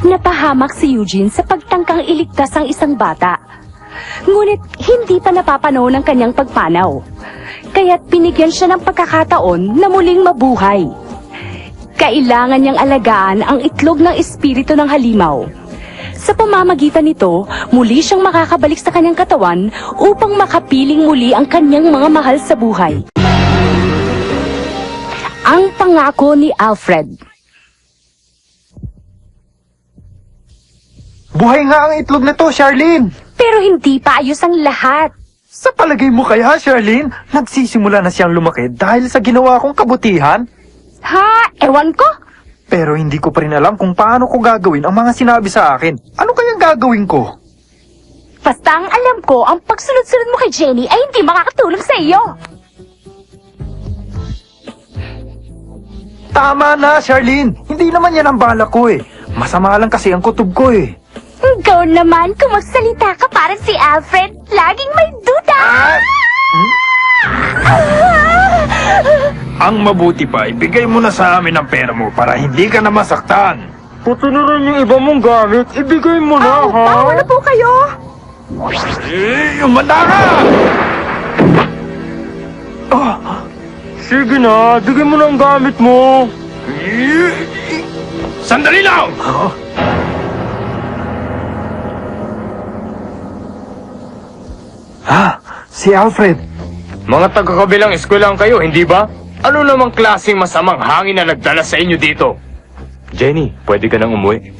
Napahamak si Eugene sa pagtangkang iligtas ang isang bata. Ngunit hindi pa napapanahon ng kanyang pagpanaw. Kaya't binigyan siya ng pagkakataon na muling mabuhay. Kailangan niyang alagaan ang itlog ng espiritu ng halimaw. Sa pamamagitan nito, muli siyang makakabalik sa kanyang katawan upang makapiling muli ang kanyang mga mahal sa buhay. Ang pangako ni Alfred. Buhay nga ang itlog na to, Charlene! Pero hindi pa ayos ang lahat. Sa palagay mo kaya, Charlene, nagsisimula na siyang lumaki dahil sa ginawa kong kabutihan? Ha? Ewan ko. Pero hindi ko pa rin alam kung paano ko gagawin ang mga sinabi sa akin. Ano kayang gagawin ko? Basta ang alam ko, ang pagsunod-sunod mo kay Jenny ay hindi makakatulong sa iyo. Tama na, Charlene! Hindi naman yan ang balak ko eh. Masama lang kasi ang kutob ko eh. Ikaw naman, kung magsalita ka parang si Alfred, laging may duda! Ang mabuti pa, ibigay mo na sa amin ang pera mo para hindi ka na masaktan. Puto na rin yung iba mong gamit, ibigay mo na, ha? Bawa na po kayo! Umanda ka! Sige na, bigay mo na ang gamit mo. Sandali lang! Si Alfred. Mga taga-kabilang eskwelahan kayo, hindi ba? Ano namang klaseng masamang hangin na nagdala sa inyo dito? Jenny, pwede ka nang umuwi.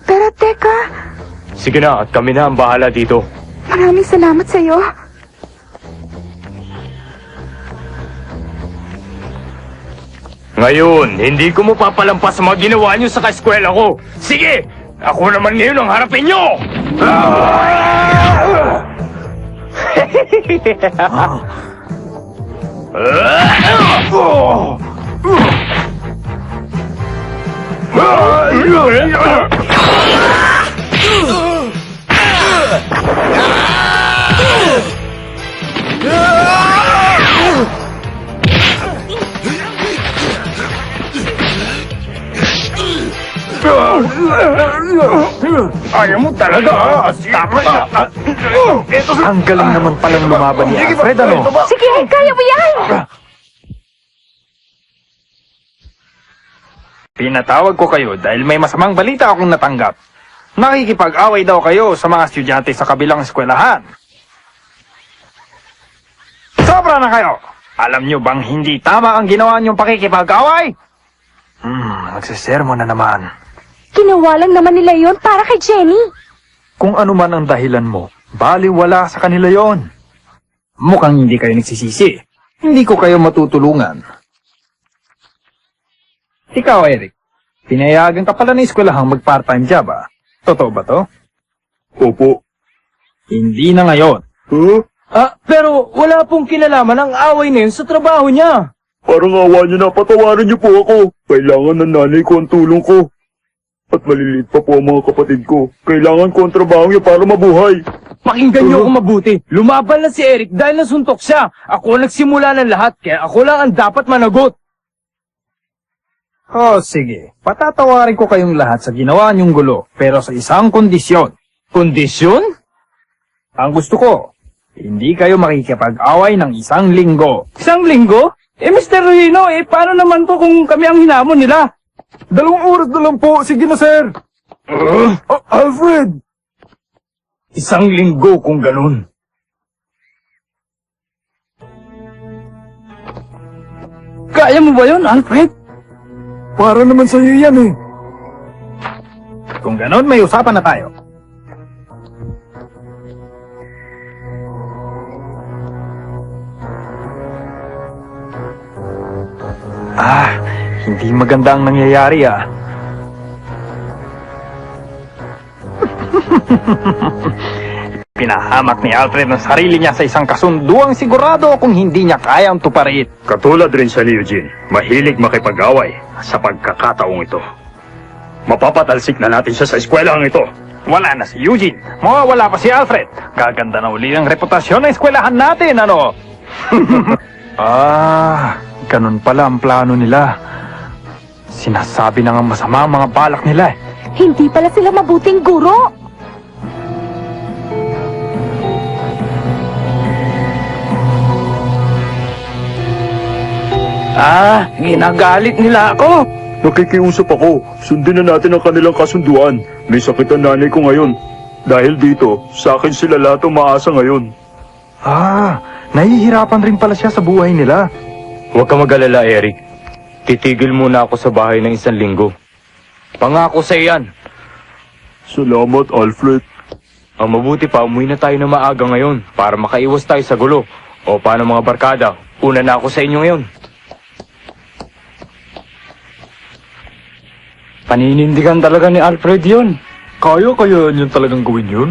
Pero teka, Sige na, at kami na ang bahala dito. maraming salamat sa iyo. Ngayon, hindi ko mo papalampas sa mga ginawa niyo sa kaeskwela ko. Sige! Ako naman ngayon ang harapin niyo! Ayaw mo talaga, ha? Tama na! Ang galing naman palang lumaban ni Alfred, ano? Sige, kaya mo yan! Pinatawag ko kayo dahil may masamang balita akong natanggap. Nakikipag-away daw kayo sa mga estudyante sa kabilang eskwelahan. Sobra na kayo! Alam nyo bang hindi tama ang ginawa niyong pakikipag-away? Nagsisermo na naman. Ginawa lang naman nila yon para kay Jenny. Kung ano man ang dahilan mo, baliwala sa kanila yon. Mukhang hindi kayo nagsisisi. Hindi ko kayo matutulungan. Ikaw, Eric, pinayagan ka pala ng eskwelahang mag-part-time job, ah? Totoo ba to? Opo. Hindi na ngayon. Pero wala pong kinalaman ang away na yun sa trabaho niya. Parang awa niyo na, patawarin niyo po ako. Kailangan ng nanay ko ang tulong ko. At maliliit pa po ang mga kapatid ko. Kailangan ko ang trabaho niya para mabuhay. Pakinggan niyo ako mabuti. Lumaban na si Eric dahil nasuntok siya. Ako ang nagsimula ng lahat, kaya ako lang ang dapat managot. Sige. Patatawarin ko kayong lahat sa ginawa niyong gulo, pero sa isang kondisyon. Kondisyon? Ang gusto ko, hindi kayo makikipag-away ng 1 linggo. 1 linggo? Mr. Ruino, paano naman to kung kami ang hinamon nila? 2 oras na lang po. Sige na, sir. Alfred! 1 linggo kung ganun. Kaya mo ba yun, Alfred? Para naman sa'yo yan eh. Kung ganon, may usapan na tayo. Hindi maganda ang nangyayari, ah. Pinahamak ni Alfred ng sarili niya sa isang kasunduang sigurado kung hindi niya kayang tuparin. Katulad rin siya ni Eugene, mahilig makipag-away sa pagkakataong ito. Mapapatalsik na natin siya sa eskwelahang ito. Wala na si Eugene. Mawawala pa si Alfred. Gaganda na uli ang reputasyon ng eskwelahan natin, ano? Ganun pala ang plano nila. Sinasabi na nga masama ang mga balak nila eh. Hindi pala sila mabuting guro. Ginagalit nila ako. Nakikiusap ako. Sundin na natin ang kanilang kasunduan. May sakit ang nanay ko ngayon. Dahil dito, sa akin sila lahat umaasa ngayon. Nahihirapan rin pala siya sa buhay nila. Huwag ka mag-alala, Eric. Titigil muna ako sa bahay ng 1 linggo. Pangako sa iyan. Salamat, Alfred. Ang mabuti pa, umuwi na tayo na maaga ngayon para makaiwas tayo sa gulo. O paano mga barkada? Una na ako sa inyo ngayon. Paninindigan talaga ni Alfred yun. Kaya niyan talagang gawin yun?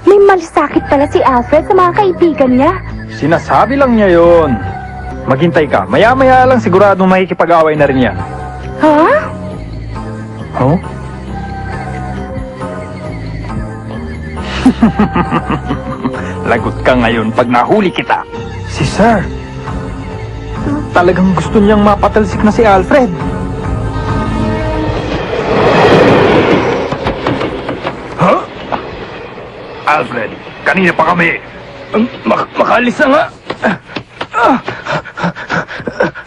May malasakit pala si Alfred sa mga kaibigan niya. Sinasabi lang niya yun. Maghintay ka. Maya-maya lang siguradong makikipag-away na rin yan. Ha? Huh? Lagot ka ngayon pag nahuli kita. Si Sir. Talagang gusto niyang mapatalsik na si Alfred. Huh? Alfred, kanina pa kami. Makalis na nga.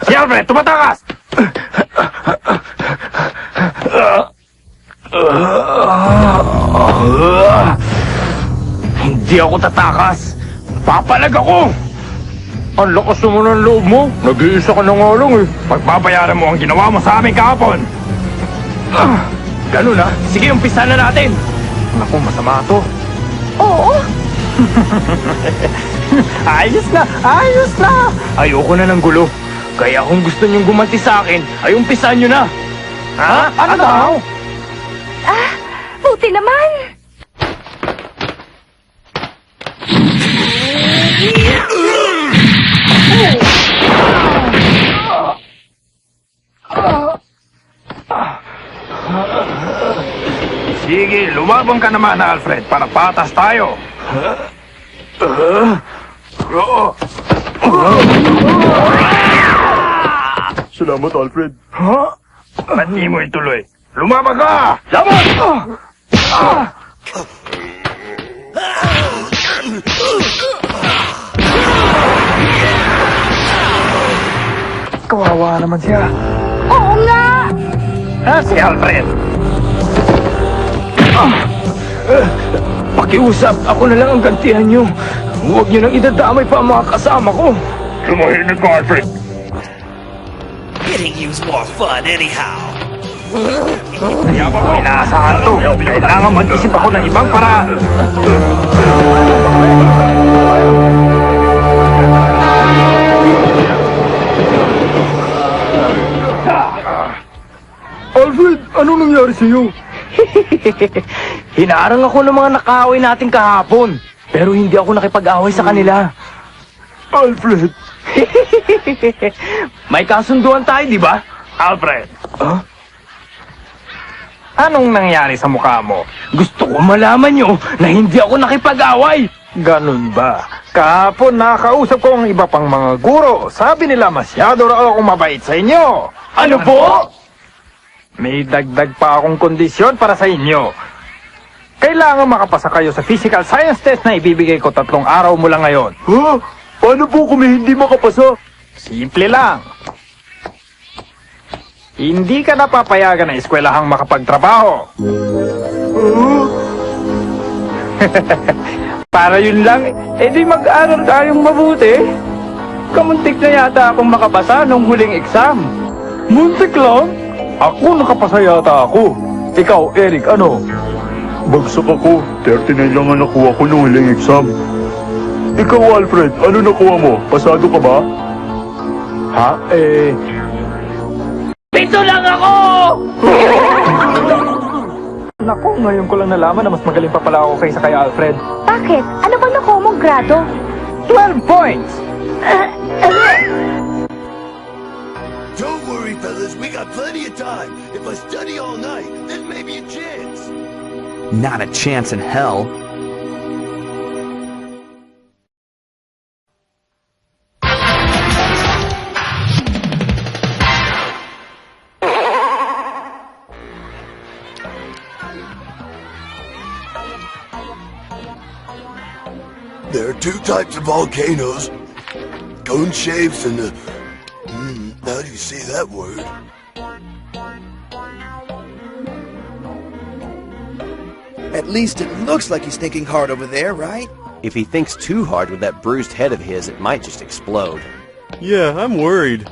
Si Alfred, tumatakas! Hindi ako tatakas. Papalag ako. Ang lakas naman ng loob mo. Nag-iisa ka na nga lang eh. Pagbabayaran mo ang ginawa mo sa amin kahapon. Ganun na. Sige, umpisa na natin. Naku, masama to. Oo. Ayos na! Ayos na! Ayoko na ng gulo. Kaya kung gusto niyong gumanti sa akin, ay umpisan niyo na. Ha? Ano daw? Buti naman. Sige, lumabang ka naman, Alfred, para patas tayo. Salamat, Alfred. Ba't di mo ituloy? Lumabang ka! Laban! Kawawa naman siya. Oo nga. Si Alfred. Pakiusap, ako na lang ang gantihan niyo. Huwag niyo nang idadamay pa ang mga kasama ko. Tumahimik ka, Alfred. Getting you's more fun anyhow. Kaya ba ko inaasahan to? Kailangan mag-isip ako ng ibang paraan. Alfred, anong nangyari sa'yo? Hinarang ako ng mga nakaaway natin kahapon. Pero hindi ako nakipag-away sa kanila. Alfred! May kasunduan tayo, di ba? Alfred. Anong nangyari sa mukha mo? Gusto ko malaman nyo na hindi ako nakipag-away. Ganun ba? Kahapon nakausap ko ang iba pang mga guro. Sabi nila masyado raw akong mabait sa inyo. Ano po? May dagdag pa akong kondisyon para sa inyo. Kailangan makapasa kayo sa physical science test na ibibigay ko 3 araw mula ngayon. Ha? Paano po kung hindi makapasa? Simple lang. Hindi ka napapayagan na eskwelahang makapagtrabaho. Para yun lang, di mag-aral tayong mabuti. Kamuntik na yata akong makapasa nung huling exam. Muntik lang? Ako nakapasa yata ako. Ikaw, Eric, ano? Bagsak ako. 39 lang ang nakuha ko nung huling exam. Ikaw, Alfred, ano nakuha mo? Pasado ka ba? Ha? Pito lang ako! Naku, ngayon ko lang nalaman na mas magaling pa pala ako kaysa kay Alfred. Bakit? Ano bang nakuha mong grado? 12 points! Don't worry, fellas. We got plenty of time. If I study all night, then maybe a chance. Not a chance in hell. two types of volcanoes. Cone shapes and how do you say that word? At least it looks like he's thinking hard over there, right? If he thinks too hard with that bruised head of his, it might just explode. Yeah, I'm worried.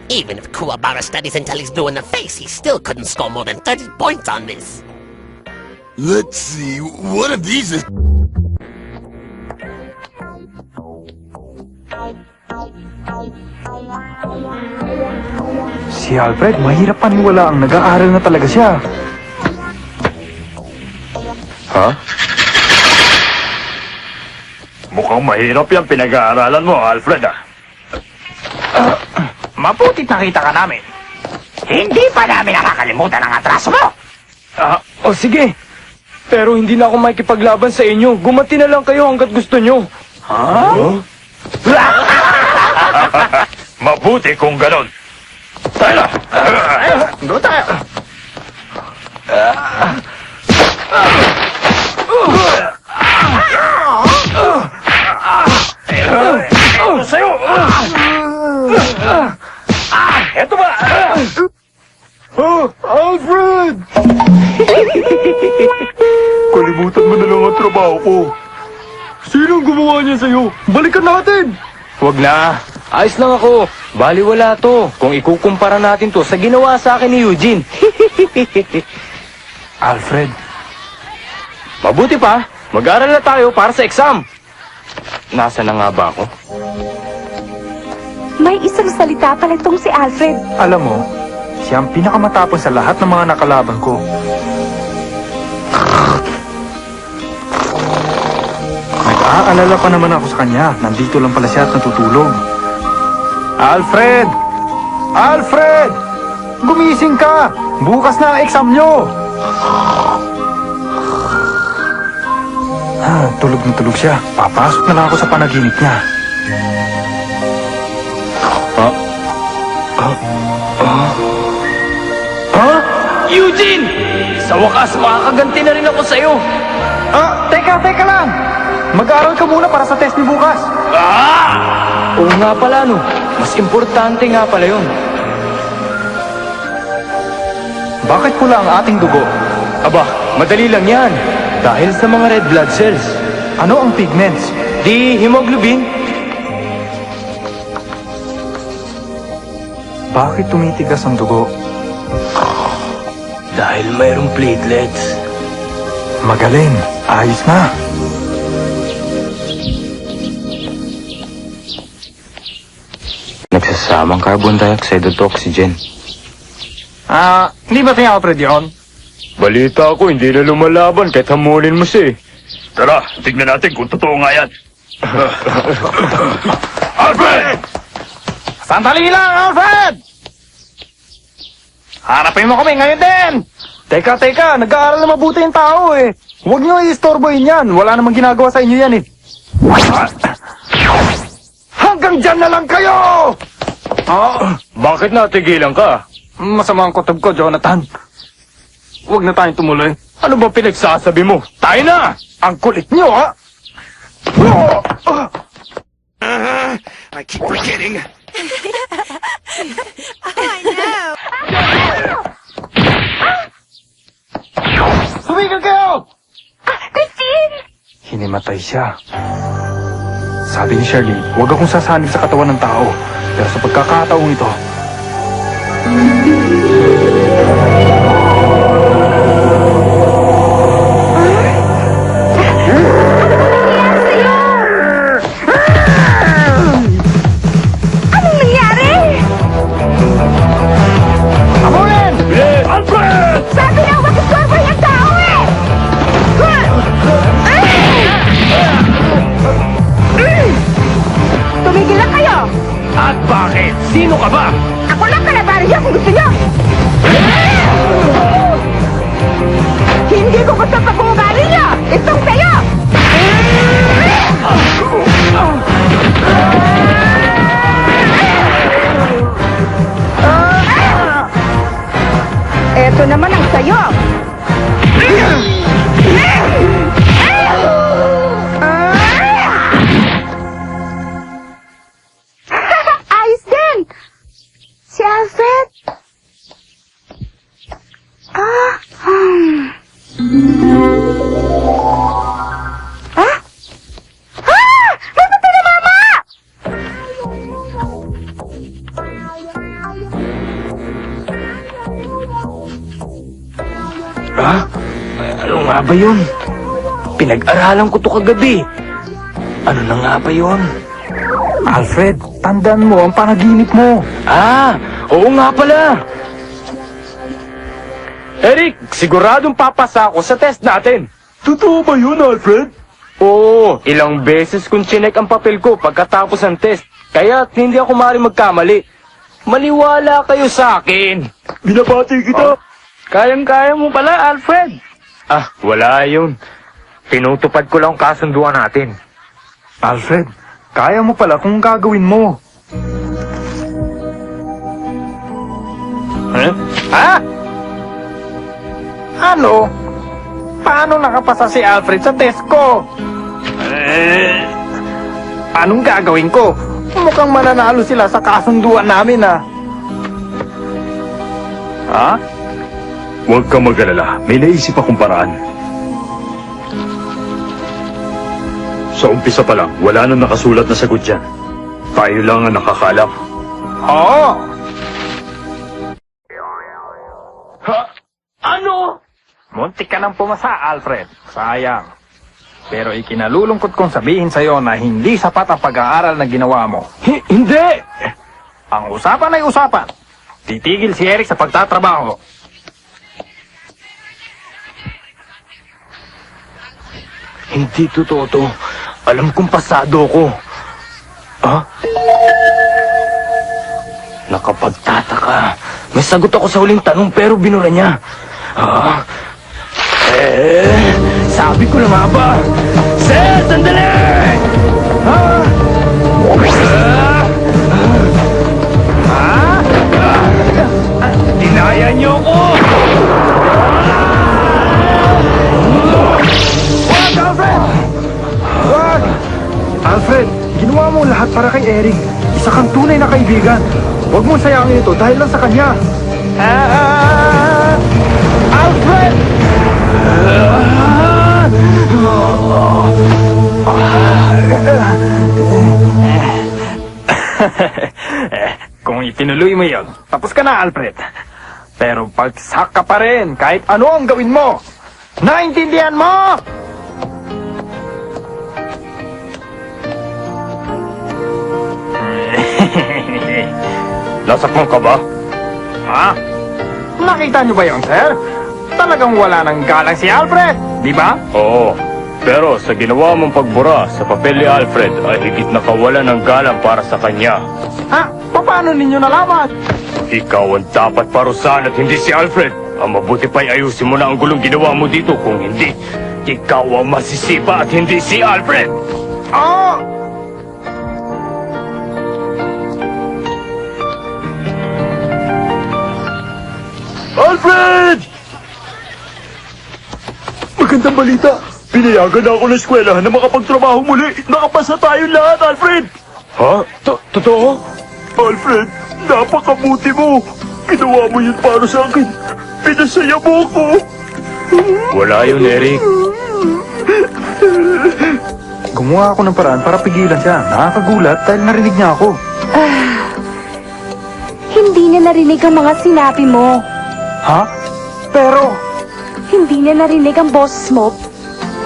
Even if Kuwabara studies until he's blue in the face, he still couldn't score more than 30 points on this. Let's see, one of these is... Si Alfred, mahirap paniwala ang nag-aaral na talaga siya. Ha? Mukhang mahirap yung pinag-aaralan mo, Alfred, ah. Mabutit nakita ka namin. Hindi pa namin nakakalimutan ang atraso mo! Sige. Pero hindi na ako makikipaglaban sa inyo. Gumanti na lang kayo hanggat gusto nyo. Mabuti kung ganon. Tayo na! Doon tayo. Sa'yo! Eto ba? Alfred! Kalimutan mo na lang ang trabaho ko. Sinong gumawa niya sa'yo? Balikan natin! Huwag na. Ayos lang ako. Baliwala to. Kung ikukumpara natin to sa ginawa sa akin ni Eugene. Alfred, Mabuti pa. Mag-aral na tayo para sa exam. Nasa na nga ba ako? May isang salita pala itong si Alfred. alam mo, siya ang pinakamatapang sa lahat ng mga nakalaban ko. Nag-aalala pa naman ako sa kanya. Nandito lang pala siya at natutulog. Alfred! Alfred! Gumising ka! Bukas na ang exam nyo! Tulog na tulog siya. Papasok na lang ako sa panaginip niya. Eugene! Sa wakas, makakaganti na rin ako sa'yo. Teka lang! Mag-aaral ka muna para sa test ni bukas. Oo nga pala, no. Mas importante nga pala yun. Bakit pula ang ating dugo? Aba, madali lang yan. Dahil sa mga red blood cells. Ano ang pigments? Di hemoglobin. Bakit tumitigas ang dugo? Dahil mayroong platelets. Magaling. Ayos na. Nagsasamang carbon dioxide at oxygen. Hindi ba si Alfred yun? Balita ko, hindi na lumalaban kahit hamulin mo siya eh. Tara, tignan natin kung totoo nga yan. Alfred! Sandali lang, Alfred! Harapin mo kami ngayon din! Teka, nag-aaral na mabuti yung tao eh. Huwag nyo i-istorbohin yan. Wala namang ginagawa sa inyo yan eh. Hanggang dyan na lang kayo! Bakit natigilan ka? Masama ang kutob ko, Jonathan. Huwag na tayong tumuloy. Ano ba pinagsasabi mo? Tayo na! Ang kulit nyo, ha? I keep forgetting. Tumigil kayo! Christine! Hinimatay siya. Sabi ni Shirley, huwag akong sasanib sa katawan ng tao. Pero sa pagkakataong ito, Anong nangyari? Amulin! Alfred! Sabi na huwag istorbo yung tao eh! Tumigil lang kayo! At bakit? Sino ka ba? Ako lang kalabarin kung gusto nyo! Hindi ko gusto pag-uugali nyo! Itong sa'yo! Eto naman ang sayo! nga ba yun? Pinag-aralan ko to kagabi. Ano na nga ba yun? Alfred, tandaan mo ang panaginip mo. Ah, oo nga pala. Eric, siguradong papasa ako sa test natin. Totoo ba yun, Alfred? Oo, ilang beses kong chinek ang papel ko pagkatapos ng test. Kaya hindi ako maaaring magkamali. Maniwala kayo sa akin. Binabati kita. Kayang-kaya mo pala, Alfred. Ah, wala yun. Pinutupad ko lang kasunduan natin. Alfred, kaya mo pala kung gagawin mo. Huh? Ha? Ano? Paano nakapasa si Alfred sa test ko? Anong gagawin ko? Mukhang mananalo sila sa kasunduan namin, ah. Ha? Huwag kang mag-alala. May naisip akong paraan. Sa umpisa pa lang, wala nang nakasulat na sagot dyan. Tayo lang ang nakakalam. Oo! Ano? Muntik ka nang pumasa, Alfred. Sayang. Pero ikinalulungkot kong sabihin sa'yo na hindi sapat ang pag-aaral na ginawa mo. Hindi! Ang usapan ay usapan. Titigil si Eric sa pagtatrabaho. Hindi totoo to. Alam kong pasado ko. Ha? Nakapagtataka. May sagot ako sa huling tanong pero binura niya. Sabi ko na nga ba? Sir, sandali! Dinaya niyo ko! Wag, Alfred! Wag! Alfred, ginawa mo lahat para kay Eric. Isa kang tunay na kaibigan. Huwag mong sayangin ito dahil lang sa kanya. Alfred! Kung itinuloy mo yun, tapos ka na, Alfred. Pero pagsak ka pa rin kahit ano ang gawin mo. Naintindihan mo? Nasaktan ka ba? Ha? Nakita niyo ba yun, sir? Talagang wala nang galang si Alfred, di ba? Oo. Pero sa ginawa mong pagbura sa papel ni Alfred ay higit na kawalan ng galang para sa kanya. Ha? Paano ninyo nalaman? Ikaw ang dapat parusahan at hindi si Alfred. Ang mabuti pa'y ayusin mo na ang gulong ginawa mo dito. Kung hindi, ikaw ang masisipa at hindi si Alfred. Oh! Alfred! Magandang balita. Pinayagan na ako ng eskwelahan na makapagtrabaho muli. Nakapasa tayo lahat, Alfred! Ha? Totoo? Alfred, napakabuti mo. Ginawa mo yun para sa akin. Pinasaya mo ako. Wala yun, Eric. Gumawa ako ng paraan para pigilan siya. Nakakagulat dahil narinig niya ako. Hindi niya narinig ang mga sinabi mo. Ha? Pero... Hindi niya narinig ang boses mo.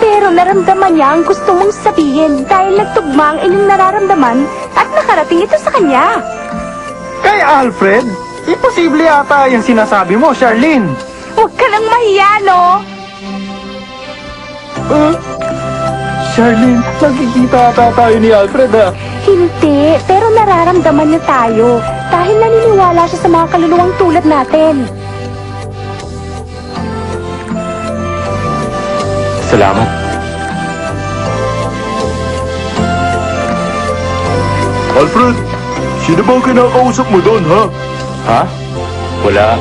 Pero naramdaman niya ang gusto mong sabihin dahil nagtugma ang inyong nararamdaman at nakarating ito sa kanya. Kay Alfred, imposible yata yung sinasabi mo, Charlene. Huwag ka nang mahiya, no? Charlene, nagkikita ata tayo ni Alfred, ha? Hindi, pero nararamdaman niya tayo dahil naniniwala siya sa mga kaluluwang tulad natin. Salamat. Alfred, sino ba ang kinakausap mo doon, ha? Ha? Wala.